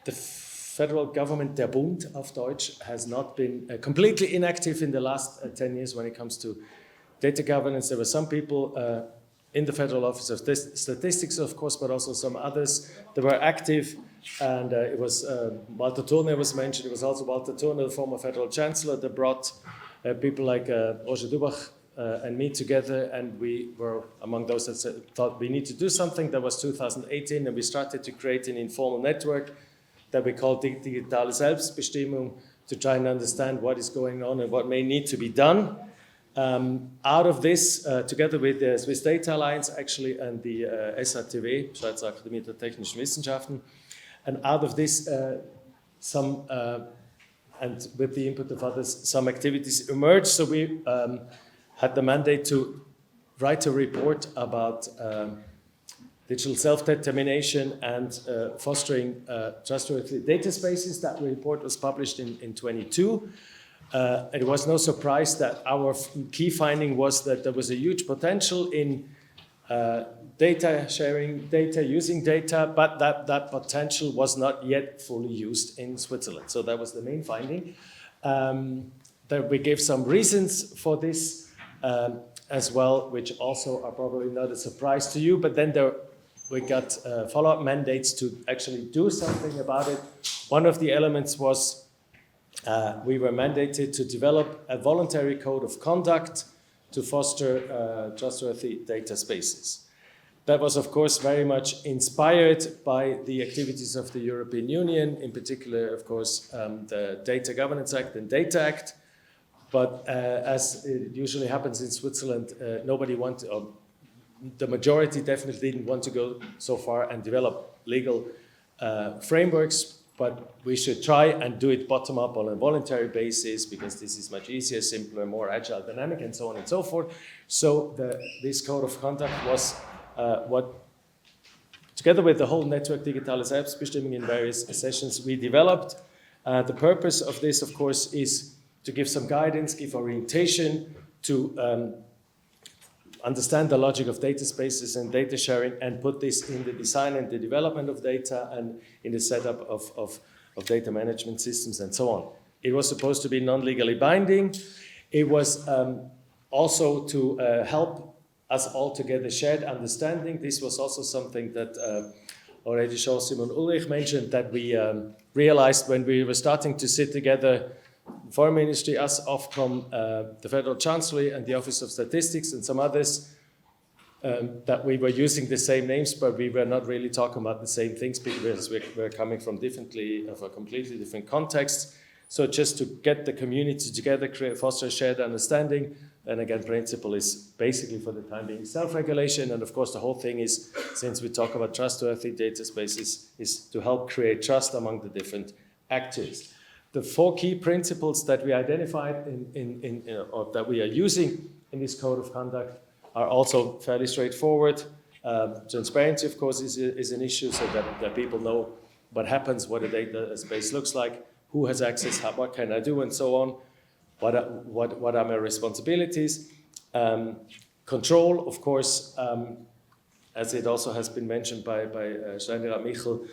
the federal government, der Bund auf Deutsch, has not been completely inactive in the last 10 years when it comes to data governance. There were some people in the Federal Office of Statistics, of course, but also some others that were active. And it was Walter Thurner was mentioned. It was also Walter Thurner, the former federal chancellor, that brought people like Roger Dubach and me together. And we were among those that thought we need to do something. That was 2018, and we started to create an informal network that we call Digitale Selbstbestimmung, to try and understand what is going on and what may need to be done. Out of this, together with the Swiss Data Alliance actually and the SATW, Schweizer Akademie der Technischen Wissenschaften, and out of this and with the input of others, some activities emerged. So we had the mandate to write a report about digital self-determination and fostering trustworthy data spaces. That report was published in 22. It was no surprise that our key finding was that there was a huge potential in data sharing, data using data, but that potential was not yet fully used in Switzerland. So that was the main finding. That we gave some reasons for this as well, which also are probably not a surprise to you, but then we got follow-up mandates to actually do something about it. One of the elements was we were mandated to develop a voluntary code of conduct to foster trustworthy data spaces. That was, of course, very much inspired by the activities of the European Union, in particular, of course, the Data Governance Act and Data Act. But as it usually happens in Switzerland, nobody wanted, or the majority definitely didn't want to go so far and develop legal frameworks. But we should try and do it bottom up on a voluntary basis, because this is much easier, simpler, more agile, dynamic, and so on and so forth. So this code of conduct was what, together with the whole network Digitale Selbstbestimmung in various sessions, we developed. The purpose of this, of course, is to give some guidance, give orientation, to understand the logic of data spaces and data sharing, and put this in the design and the development of data and in the setup of data management systems and so on. It was supposed to be non-legally binding. It was also to help us all together shared understanding. This was also something that already Jean-Simon Ulrich mentioned, that we realized when we were starting to sit together, Foreign Ministry, us, Ofcom, the Federal Chancellery and the Office of Statistics and some others, that we were using the same names, but we were not really talking about the same things because we're coming from a completely different context. So just to get the community together, foster a shared understanding, and again, principle is basically for the time being self-regulation. And of course, the whole thing is, since we talk about trustworthy data spaces, is to help create trust among the different actors. The 4 key principles that we identified or that we are using in this code of conduct are also fairly straightforward. Transparency, of course, is an issue, so that people know what happens, what a data space looks like, who has access, what can I do, and so on. What are my responsibilities? Control, of course, as it also has been mentioned by Steinrat Michel.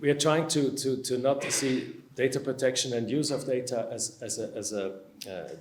We are trying to not see data protection and use of data as a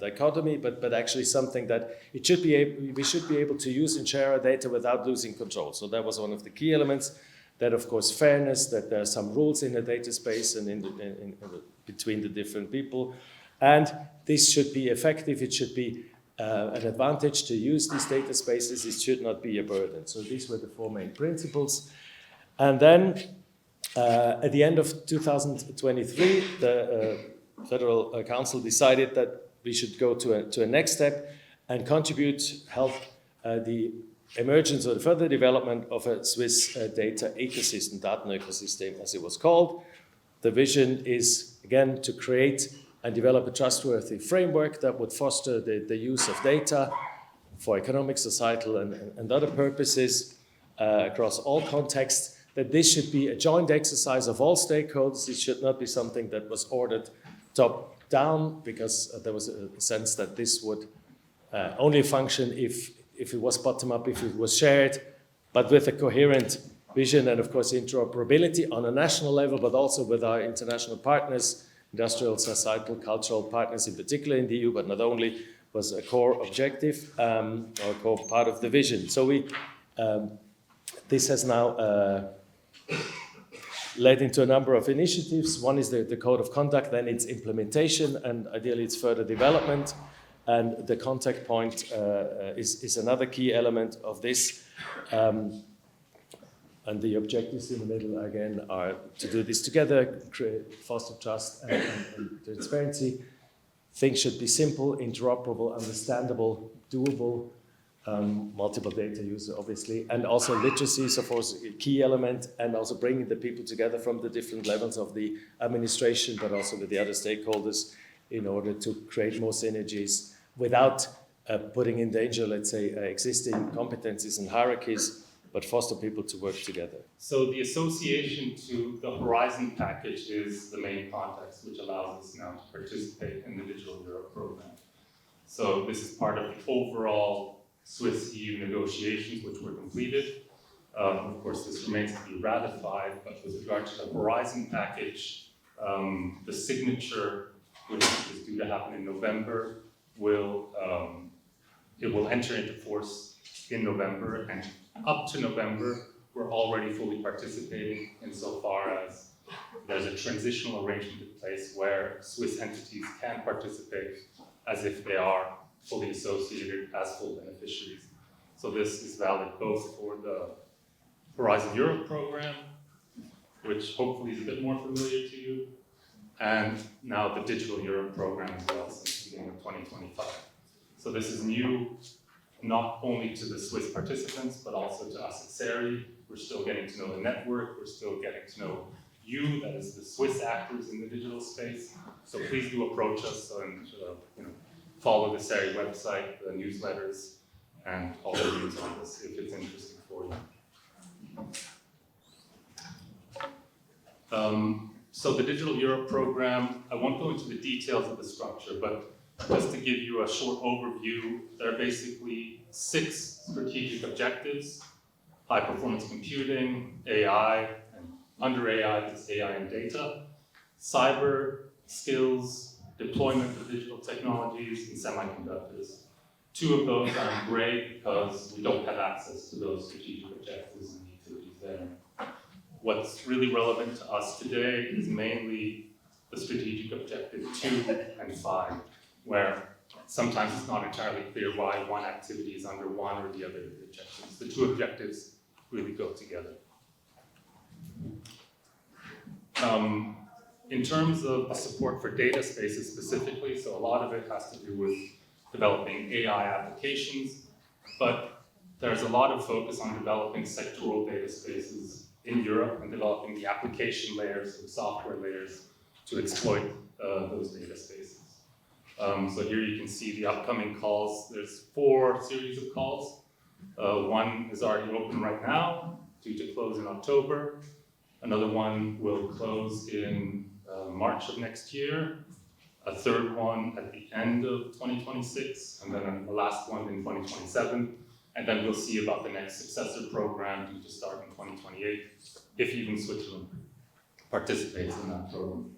dichotomy, but actually something that we should be able to use and share our data without losing control. So that was one of the key elements. That, of course, fairness, that there are some rules in the data space and between the different people. And this should be effective. It should be an advantage to use these data spaces. It should not be a burden. So these were the 4 main principles. And then at the end of 2023, the Federal Council decided that we should go to a next step and help the emergence or the further development of a Swiss data ecosystem, Datenökosystem as it was called. The vision is, again, to create and develop a trustworthy framework that would foster the use of data for economic, societal, and other purposes across all contexts. That this should be a joint exercise of all stakeholders. It should not be something that was ordered top-down, because there was a sense that this would only function if it was bottom-up, if it was shared, but with a coherent vision and of course interoperability on a national level, but also with our international partners, industrial, societal, cultural partners in particular in the EU, but not only, was a core objective or a core part of the vision. So this has now led into a number of initiatives. One is the code of conduct, then its implementation, and ideally its further development. And the contact point is another key element of this. And the objectives in the middle, again, are to do this together, foster trust and transparency. Things should be simple, interoperable, understandable, doable, multiple data user, obviously, and also literacy is, of course, a key element, and also bringing the people together from the different levels of the administration, but also with the other stakeholders in order to create more synergies without putting in danger, let's say, existing competencies and hierarchies, but foster people to work together. So the association to the Horizon package is the main context which allows us now to participate in the Digital Europe program. So this is part of the overall Swiss-EU negotiations which were completed. Of course, this remains to be ratified, but with regard to the Horizon package, the signature, which is due to happen in November, will enter into force in November, and up to November, we're already fully participating insofar as there's a transitional arrangement in place where Swiss entities can participate as if they are fully associated as full beneficiaries. So this is valid both for the Horizon Europe program, which hopefully is a bit more familiar to you, and now the Digital Europe program as well since the beginning of 2025. So this is new, not only to the Swiss participants, but also to us at CERI. We're still getting to know the network, we're still getting to know you, that is the Swiss actors in the digital space. So please do approach us and follow the CERI website, the newsletters, and all the news on this if it's interesting for you. So the Digital Europe program, I won't go into the details of the structure, but just to give you a short overview, there are basically 6 strategic objectives: high performance computing, AI, and under AI, it's AI and data, cyber skills, deployment of digital technologies, and semiconductors. 2 of those are in gray because we don't have access to those strategic objectives and the activities there. What's really relevant to us today is mainly the strategic objective 2 and 5, where sometimes it's not entirely clear why one activity is under one or the other of the objectives. The 2 objectives really go together. In terms of the support for data spaces specifically, so a lot of it has to do with developing AI applications, but there's a lot of focus on developing sectoral data spaces in Europe and developing the application layers, the software layers, to exploit those data spaces. So here you can see the upcoming calls. There's 4 series of calls. One is already open right now, due to close in October. Another one will close in March of next year. A third one at the end of 2026, and then the last one in 2027. And then we'll see about the next successor program due to start in 2028, if even Switzerland participates in that program.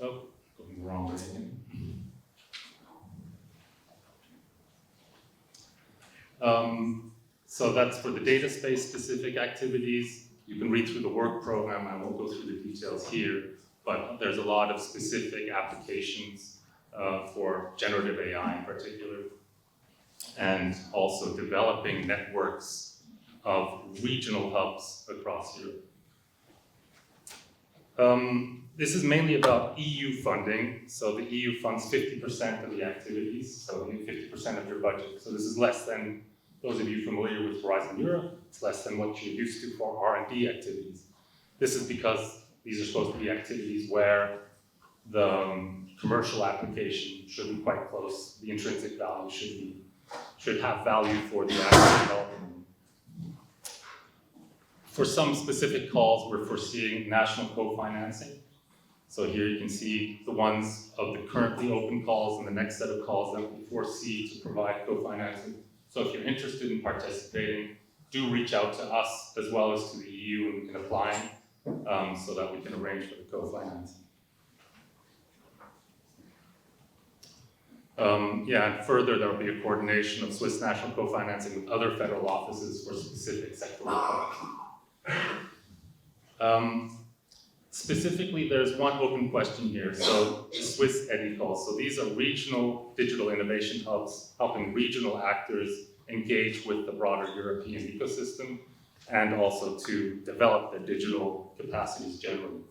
Oh, going the wrong way again. So that's for the data space specific activities. You can read through the work program. I won't go through the details here, but there's a lot of specific applications for generative AI in particular, and also developing networks of regional hubs across Europe. This is mainly about EU funding. So the EU funds 50% of the activities, so 50% of your budget. So this is less than, those of you familiar with Horizon Europe, it's less than what you're used to for R&D activities. This is because these are supposed to be activities where the commercial application should be quite close. The intrinsic value should have value for the actual development. For some specific calls, we're foreseeing national co-financing. So here you can see the ones of the currently open calls and the next set of calls that we foresee to provide co-financing So if you're interested in participating, do reach out to us as well as to the EU in applying, so that we can arrange for the co-financing. And further, there will be a coordination of Swiss national co-financing with other federal offices for specific sectoral projects. Specifically, there's one open question here. So Swiss EDICAL. So these are regional digital innovation hubs helping regional actors engage with the broader European ecosystem and also to develop their digital capacities generally.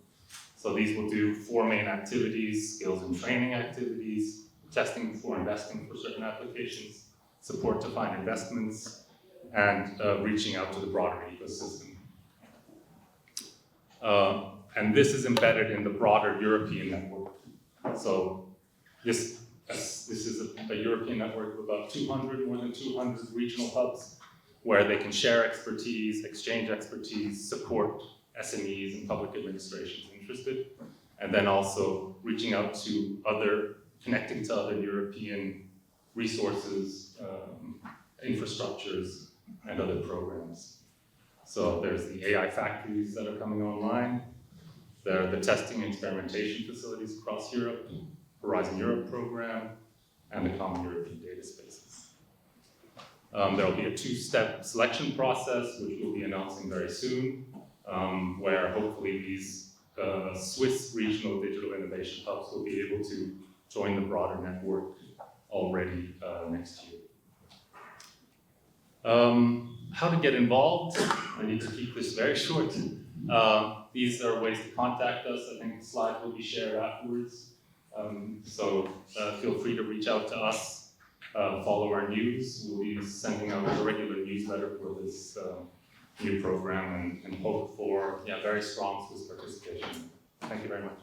So these will do 4 main activities: skills and training activities, testing before investing for certain applications, support to find investments, and reaching out to the broader ecosystem. And this is embedded in the broader European network. So this is a European network of about more than 200 regional hubs where they can share expertise, exchange expertise, support SMEs and public administrations interested, and then also reaching out to connecting to other European resources, infrastructures, and other programs. So there's the AI factories that are coming online. There are the testing and experimentation facilities across Europe, Horizon Europe program, and the Common European Data Spaces. There will be a 2-step selection process, which we'll be announcing very soon, where hopefully these Swiss regional digital innovation hubs will be able to join the broader network already next year. How to get involved? I need to keep this very short. These are ways to contact us. I think the slides will be shared afterwards. So feel free to reach out to us, follow our news. We'll be sending out a regular newsletter for this new program and hope for very strong Swiss participation. Thank you very much.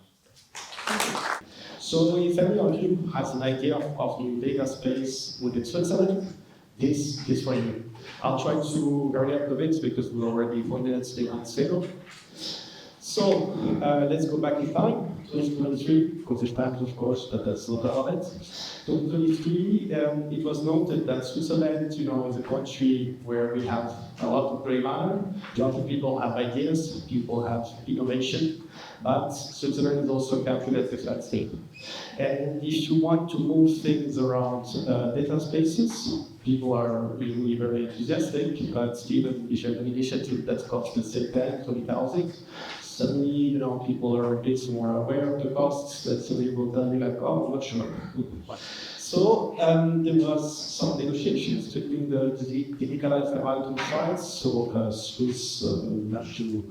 So if any of you has an idea of new data space within Switzerland, this is for you. I'll try to hurry up a bit because we're already 4 minutes late on schedule. So let's go back in time, 2023, because there's times, of course, that's not all of it. 2023, it was noted that Switzerland, is a country where we have a lot of gray matter. A lot of people have ideas, people have innovation, but Switzerland is also a country that is at stake. And if you want to move things around data spaces, people are usually very enthusiastic, but even if you have an initiative that costs, let's say, 10, 20,000, suddenly, people are a bit more aware of the costs, that suddenly will tell you like, oh, I'm not sure. So there was some negotiations between the Digitalisierung Schweiz, so Swiss National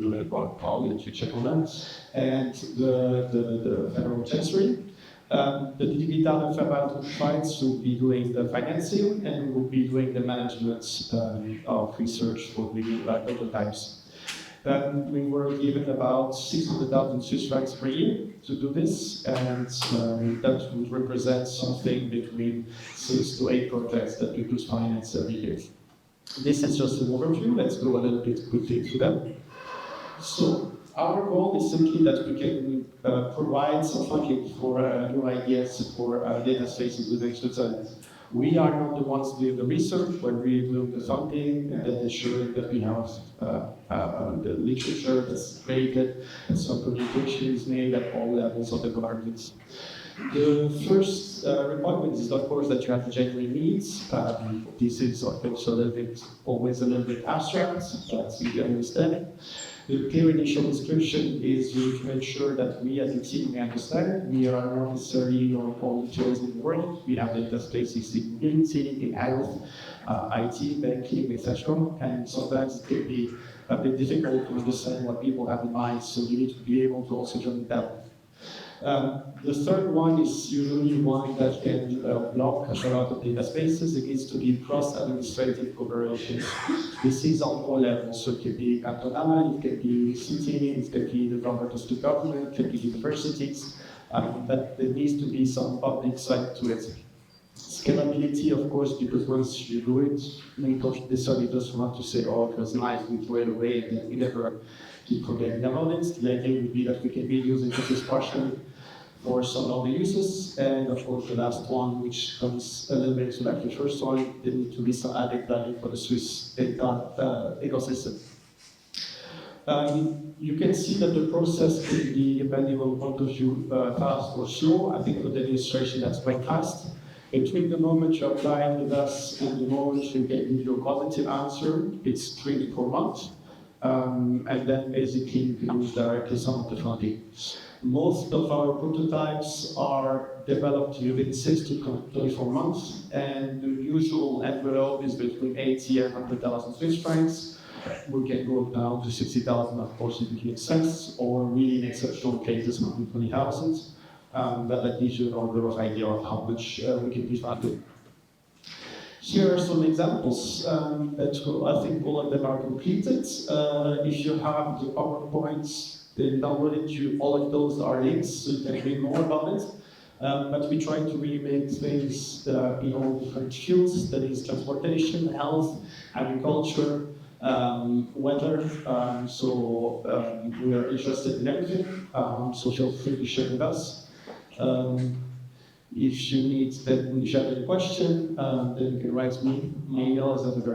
Parliament, you check on that, and the Federal Chancellery. The Digitalisierung Schweiz will be doing the financing and will be doing the management of research for the prototypes. We were given about 600,000 Swiss francs per year to do this, and that would represent something between 6 to 8 projects that we could finance every year. This is just an overview. Let's go a little bit quickly through them. So our goal is simply that we can provide some funding for new ideas for data spaces within Switzerland. We are not the ones doing the research, but we do the funding and then ensuring that we have the literature that's created and some communication is made at all levels of the government. The first requirement is, of course, that you have the genuine needs. This is, I think, so that it's always a little bit abstract, but you understand it. The clear initial description is to ensure that we as a team we understand. We are not necessarily on all the tools in the world. We have data spaces in mobility, in health, IT, banking, etc. And sometimes it can be a bit difficult to understand what people have in mind, so you need to be able to also jump down. The third one is usually one that can block a lot of data spaces. It needs to be cross-administrative cooperation. This is on all levels, so it can be cantonal, it can be city, it can be the government to government, it can be universities, but there needs to be some public side to it. Scalability, of course, because once you do it, many don't necessarily just want to say, oh, it was nice, we threw it away, and then we never keep forgetting about it. The idea would be that we can be using this partially for some of the uses, and of course the last one, which comes a little bit to like the first one, there need to be some added value for the Swiss data ecosystem. You can see that the process can be, depending on point of view, fast or slow. I think for the illustration that's quite fast. Between the moment you apply with us and the moment you get your positive answer, it's 24 months. And then basically you can use directly some of the funding. Most of our prototypes are developed within 6 to 24 months, and the usual envelope is between 80 and 100,000 Swiss francs. We can go down to 60,000, of course, if it makes sense, or really in exceptional cases, 120,000. But that gives you an order of idea of how much we can be funded. Here are some examples that I think all of them are completed. If you have the PowerPoints, then download it. All of those are links, so you can read more about it. But we try to really make things in all different fields, that is transportation, health, agriculture, weather. We are interested in everything, so feel free to share with us. If you have any question, then you can write me. My email is at the very